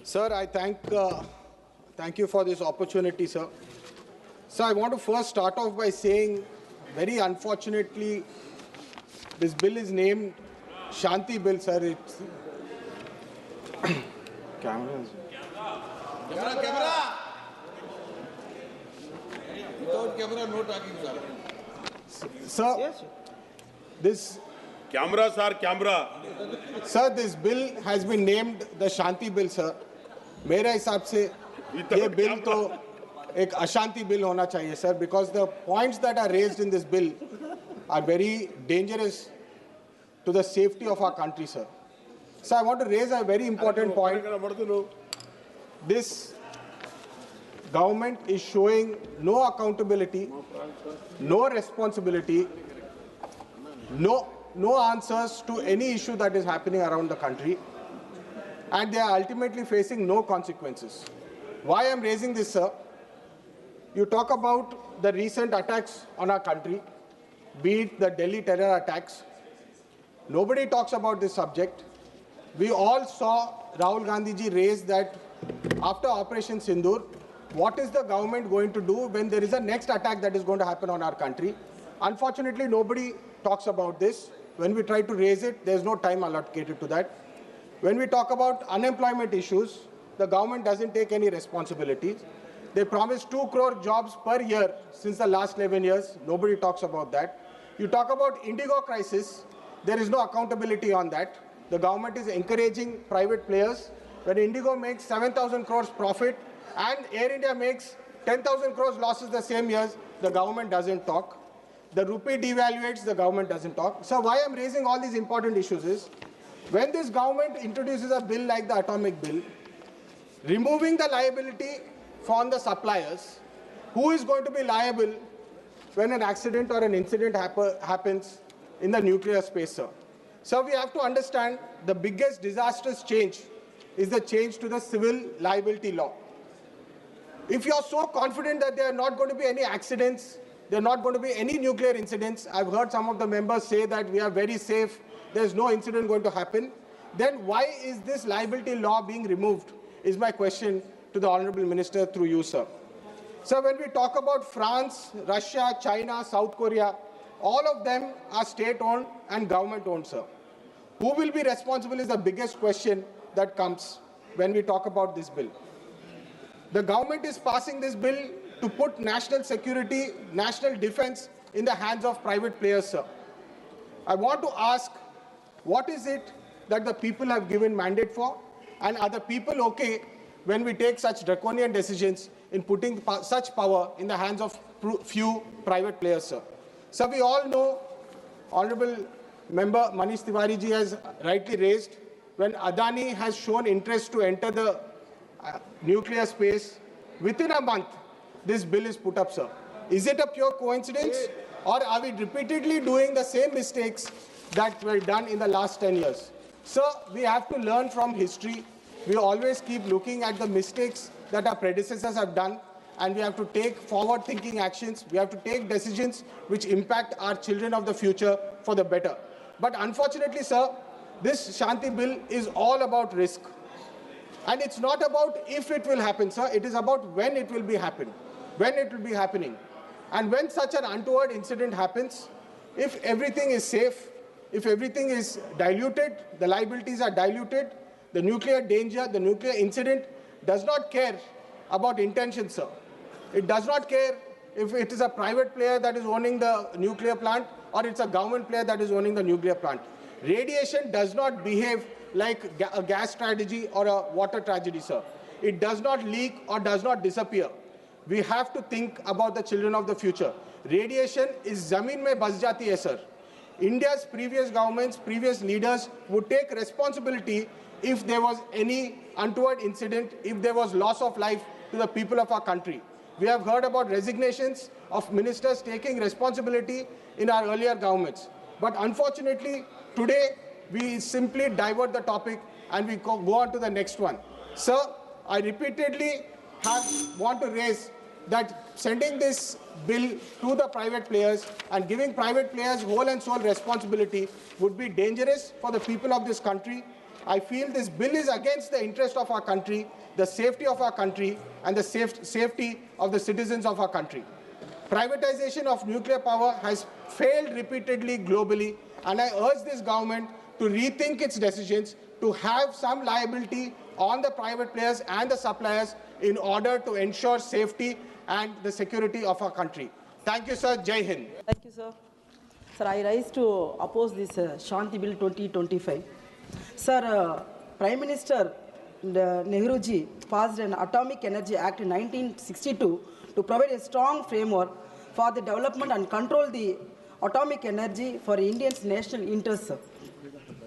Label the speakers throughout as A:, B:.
A: Sir, I thank you for this opportunity, sir. So I want to first start off by saying, very unfortunately, this bill is named Shanti Bill, sir. It's cameras.
B: Camera. Without camera, no talking, sir.
A: Sir,
C: Yes.
A: this
B: Camera, sir, camera.
A: Sir, this bill has been named the Shanti Bill, sir. मेरे हिसाब से ये bill तो एक अशांति bill होना चाहिए, sir, because the points that are raised in this bill are very dangerous to the safety of our country, sir. So I want to raise a very important point. This government is showing no accountability, no responsibility, no answers to any issue that is happening around the country, and they are ultimately facing no consequences. Why I am raising this, sir? You talk about the recent attacks on our country, be it the Delhi terror attacks. Nobody talks about this subject. We all saw Rahul Gandhi ji raise that after Operation Sindoor, what is the government going to do when there is a next attack that is going to happen on our country? Unfortunately, nobody talks about this. When we try to raise it, there's no time allocated to that. When we talk about unemployment issues, the government doesn't take any responsibilities. They promised 2 crore jobs per year since the last 11 years. Nobody talks about that. You talk about Indigo crisis, there is no accountability on that. The government is encouraging private players. When Indigo makes 7,000 crores profit and Air India makes 10,000 crores losses the same years, the government doesn't talk. The rupee devaluates, the government doesn't talk. So why I'm raising all these important issues is, when this government introduces a bill like the atomic bill, removing the liability from the suppliers, who is going to be liable when an accident or an incident happens in the nuclear space, sir? So we have to understand the biggest disastrous change is the change to the civil liability law. If you are so confident that there are not going to be any accidents, there are not going to be any nuclear incidents, I've heard some of the members say that we are very safe, there's no incident going to happen, then why is this liability law being removed, is my question to the Honorable Minister through you, sir. So when we talk about France, Russia, China, South Korea, all of them are state-owned and government-owned, sir. Who will be responsible is the biggest question that comes when we talk about this bill. The government is passing this bill to put national security, national defense in the hands of private players, sir. I want to ask, what is it that the people have given mandate for? And are the people okay when we take such draconian decisions in putting such power in the hands of few private players, sir? So we all know, Honorable Member Manish Tiwari ji has rightly raised, when Adani has shown interest to enter the nuclear space, within a month, this bill is put up, sir. Is it a pure coincidence? Or are we repeatedly doing the same mistakes that were done in the last 10 years? Sir, we have to learn from history. We always keep looking at the mistakes that our predecessors have done, and we have to take forward-thinking actions. We have to take decisions which impact our children of the future for the better. But unfortunately, sir, this Shanti Bill is all about risk. And it's not about if it will happen, sir. It is about when it will be happening. And when such an untoward incident happens, if everything is safe, if everything is diluted, the liabilities are diluted, the nuclear danger, the nuclear incident does not care about intention, sir. It does not care if it is a private player that is owning the nuclear plant or it's a government player that is owning the nuclear plant. Radiation does not behave like a gas tragedy or a water tragedy, sir. It does not leak or does not disappear. We have to think about the children of the future. Radiation is zameen mein bas jati hai, sir. India's previous governments, previous leaders would take responsibility if there was any untoward incident, if there was loss of life to the people of our country. We have heard about resignations of ministers taking responsibility in our earlier governments. But unfortunately, today, we simply divert the topic and we go on to the next one. Sir, I repeatedly want to raise that sending this bill to the private players and giving private players whole and sole responsibility would be dangerous for the people of this country. I feel this bill is against the interest of our country, the safety of our country, and the safety of the citizens of our country. Privatization of nuclear power has failed repeatedly globally, and I urge this government to rethink its decisions, to have some liability on the private players and the suppliers in order to ensure safety and the security of our country. Thank you, sir. Jai Hind.
C: Thank you, sir. Sir, I rise to oppose this Shanti Bill 2025. Sir, Prime Minister Nehruji passed an Atomic Energy Act in 1962 to provide a strong framework for the development and control the atomic energy for Indians' national interests.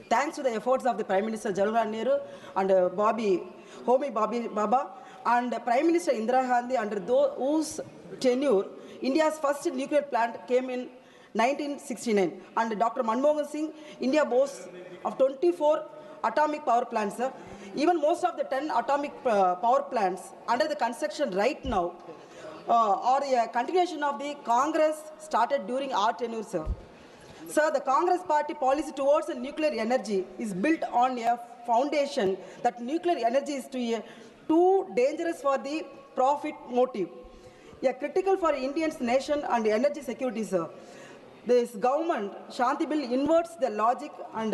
C: Thanks to the efforts of the Prime Minister Jawaharlal Nehru and Homi Baba and Prime Minister Indira Gandhi, under whose tenure India's first nuclear plant came in 1969, and Dr. Manmohan Singh, India boasts of 24 atomic power plants. Even most of the 10 atomic power plants under the construction right now are a continuation of the Congress started during our tenure, sir. Sir, the Congress party policy towards nuclear energy is built on a foundation that nuclear energy is too dangerous for the profit motive. A critical for Indians' nation and energy security, sir. This government, Shanti Bill, inverts the logic, and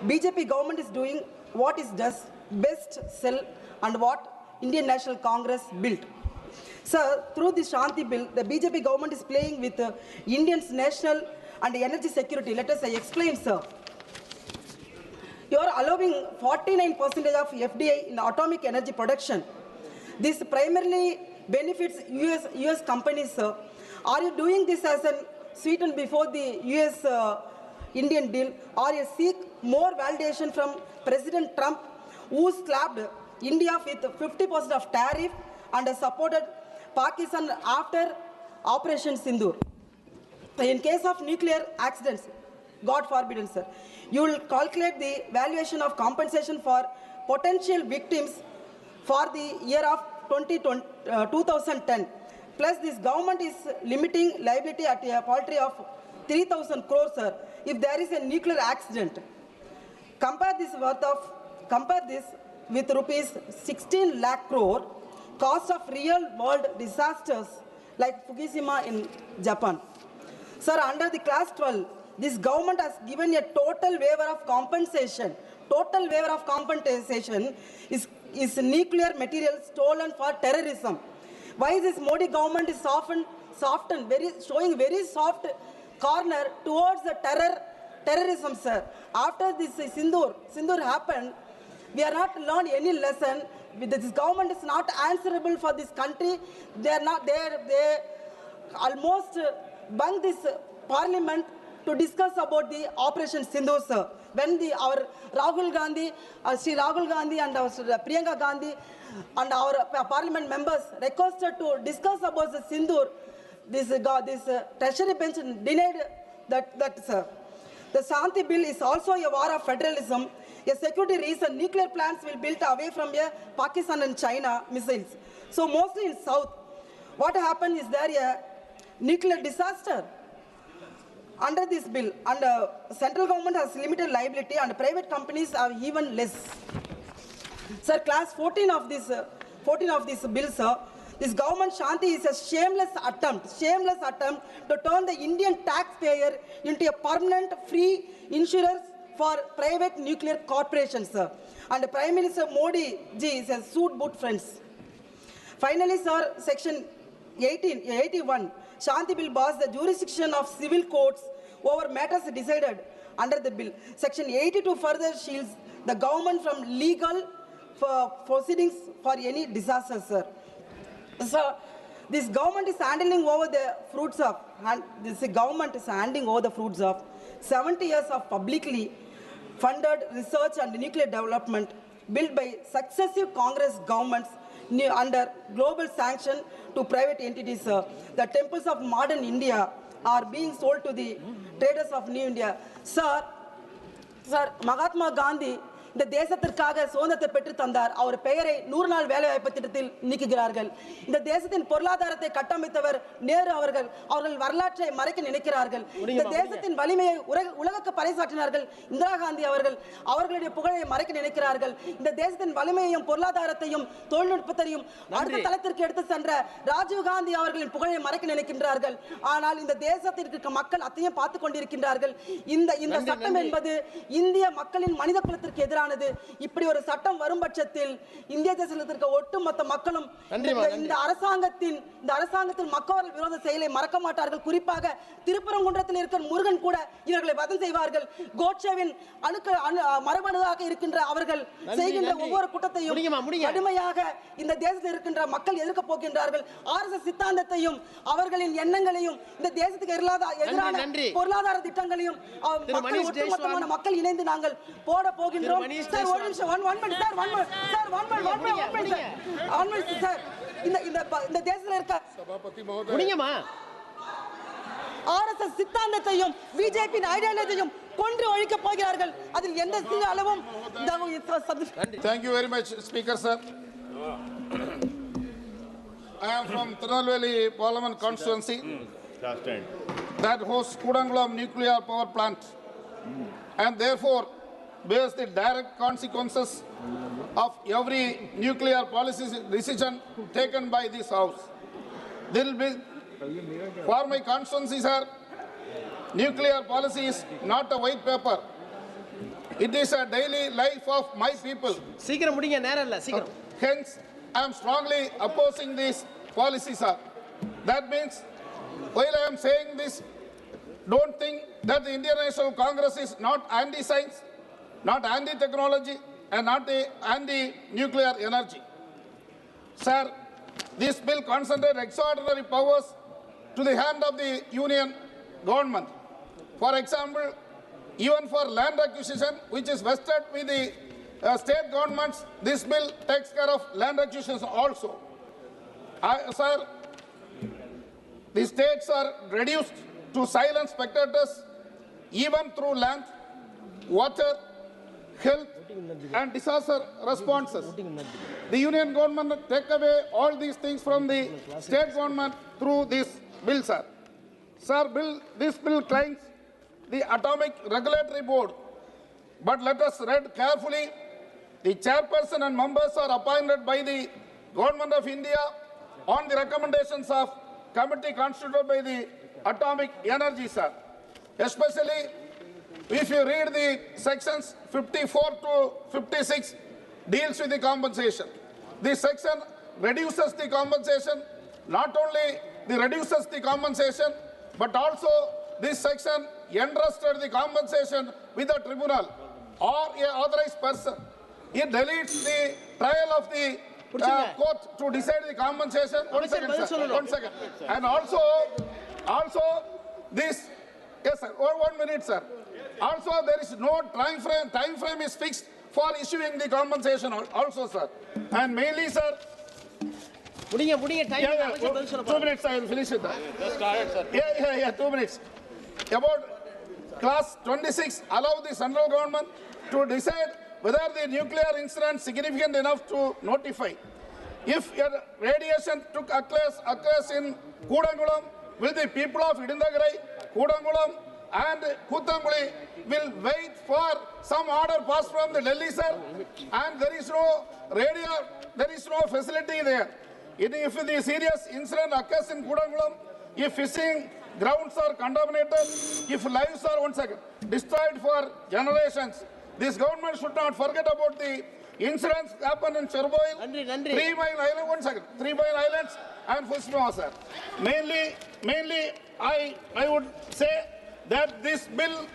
C: BJP government is doing what is does best sell and what Indian National Congress built. Sir, through this Shanti Bill, the BJP government is playing with Indians' national and energy security. Let us explain, sir. You are allowing 49% of FDI in atomic energy production. This primarily benefits US companies, sir. Are you doing this as a sweeten before the US-Indian deal, or you seek more validation from President Trump, who slapped India with 50% of tariff and supported Pakistan after Operation Sindoor? In case of nuclear accidents, God forbid, sir, you will calculate the valuation of compensation for potential victims for the year of 2010. Plus, this government is limiting liability at a paltry of 3,000 crores, sir, if there is a nuclear accident. Compare this with rupees 16 lakh crore cost of real world disasters like Fukushima in Japan. Sir, under the class 12, this government has given a total waiver of compensation. Total waiver of compensation is nuclear material stolen for terrorism. Why this Modi government is showing very soft corner towards the terrorism, sir? After this Sindoor happened, we are not learned any lesson. This government is not answerable for this country. They almost bunged this parliament to discuss about the Operation Sindoor, sir. When our Rahul Gandhi, Sri Rahul Gandhi and our Priyanka Gandhi and our parliament members requested to discuss about the Sindoor, this treasury bench denied that, sir. The Shanti Bill is also a war of federalism. A security reason, nuclear plants will be built away from Pakistan and China missiles. So mostly in South. What happened is there a nuclear disaster. Under this bill, and central government has limited liability and private companies are even less. Sir, class 14 of this bill, sir, this government Shanti is a shameless attempt to turn the Indian taxpayer into a permanent free insurance for private nuclear corporations, sir. And Prime Minister Modi ji is a suit boot friends. Finally, sir, Section 81, Shanti Bill bars the jurisdiction of civil courts over matters decided under the bill. Section 82 further shields the government from legal proceedings for any disaster, sir. So, this government is handing over the fruits of 70 years of publicly funded research and nuclear development built by successive Congress governments under global sanction to private entities. The temples of modern India are being sold to the traders of New India. Sir, Mahatma Gandhi இந்த தேசத்திற்காக சுதந்திரத்தை பெற்று தந்தார். அவர் பெயரை 100 நாள் வேலைவாய்ப்பு திட்டத்தில் நீக்குகிறார்கள். இந்த தேசத்தின் பொருளாதாரத்தை கட்டமைத்தவர் நேரு அவர்கள். அவர்கள் வரலாற்றை மறைக்க நினைக்கிறார்கள். இந்த தேசத்தின் வலிமையை உலகுக்கு பறைசாற்றினார்கள் இந்திரா காந்தி அவர்கள். அவர்களுடைய புகழை மறைக்க நினைக்கிறார்கள். இந்த தேசத்தின் வலிமையையும் பொருளாதாரத்தையும் தொழில்நுட்பத்தையும் அடுத்த தளத்திற்கு எடுத்து சென்ற ராஜீவ் காந்தி அவர்களின் புகழை மறைக்க நினைக்கின்றார்கள். ஆனால் இந்த தேசத்திற்கு மக்கள் அத்தையும் பார்த்து கொண்டிருக்கின்றார்கள். இந்த சட்டம் என்பது இந்திய மக்களின் மனித குலத்திற்கு எதிரானது. இப்படி ஒரு சட்டம் வரும் பட்சத்தில் இந்திய தேசத்திற்கு ஒட்டுமொத்த மக்களும் இந்த அரசாங்கத்தின் மக்கள் விரோத செயலை மறக்க மாட்டார்கள். குறிப்பாக திருப்பரங்குன்றத்தில் இருக்கிற முருகன் கூட இவர்களை வதம் செய்வார்கள். கோட்சேவின் மரபணுவாக இருக்கின்ற அவர்கள் செய்கின்ற ஒவ்வொரு குற்றத்தையும் கடுமையாக இந்த தேசத்தில் இருக்கின்ற மக்கள் எதிர்க்க போகின்றார்கள். RSS சித்தாந்தத்தையும் அவர்களின் எண்ணங்களையும் இந்த தேசத்துக்கு எதிரான பொருளாதார திட்டங்களையும் ஒட்டுமொத்தமான மக்கள் இணைந்து நாங்கள் போட போகின்றோம். இந்த தேசத்தில் இருக்க RSS சித்தாந்தத்தையும் பிஜேபி ஐடியாலஜியையும் கொன்று ஒழிக்க போகிறார்கள். அதில் எந்த சிறு அளவும்.
B: Thank you very much, Speaker sir. I am from Tirunelveli Parliament constituency that hosts Kudangulam nuclear power plant, and therefore bears the direct consequences of every nuclear policy decision taken by this house. There will be, for my constituency, sir, nuclear policy is not a white paper. It is a daily life of my people. Hence, I am strongly opposing this policy, sir. That means, while I am saying this, don't think that the Indian National Congress is not anti-science, not anti-technology, and not anti-nuclear energy. Sir, this bill concentrates extraordinary powers to the hand of the Union government. For example, even for land acquisition, which is vested with the state governments, this bill takes care of land acquisitions also. Sir, the states are reduced to silent spectators even through land, water, health and disaster responses. The union government take away all these things from the state government through this bill, sir. Sir, this bill claims the Atomic Regulatory Board, but let us read carefully. The chairperson and members are appointed by the Government of India on the recommendations of committee constituted by the Atomic Energy, sir. Especially if you read the sections 54 to 56 deals with the compensation. This section reduces the compensation, not only reduces the compensation, but also this section entrusted the compensation with a tribunal or a authorized person. It deletes the trial of the court to decide the compensation. One second, sir. 1 second. And also this, yes sir, 1 minute, sir. Also there is no time frame is fixed for issuing the compensation also, sir. And mainly, sir, 2 minutes, I will finish it.
D: Just started, sir.
B: Yeah, 2 minutes. About class 26, allow the central government to decide whether the nuclear incident is significant enough to notify. If radiation occurs in Kudangulam, will the people of Idindagarai, Kudangulam and Kuttanguli will wait for some order passed from the Delhi, sir? And there is no facility there. If the serious incident occurs in Kudangulam, if fishing grounds are contaminated, if lives are destroyed for generations, this government should not forget about the incidents happened in Chernobyl, 3 Mile Island, 3 Mile Islands and Fukushima, sir. Mainly, I would say that this bill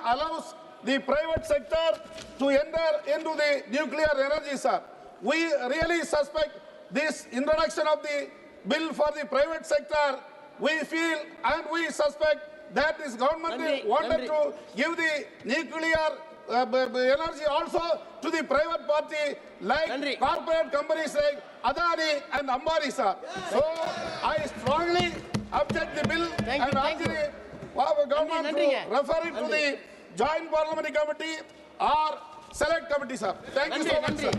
B: allows the private sector to enter into the nuclear energy, sir. We really suspect this introduction of the bill for the private sector. We feel and we suspect that this government wanted to give the nuclear energy also to the private party like corporate companies like Adani and Ambani, sir. So I strongly object the bill and ask the government to refer it to the Joint Parliamentary Committee or Select Committee, sir. Thank you so much, sir.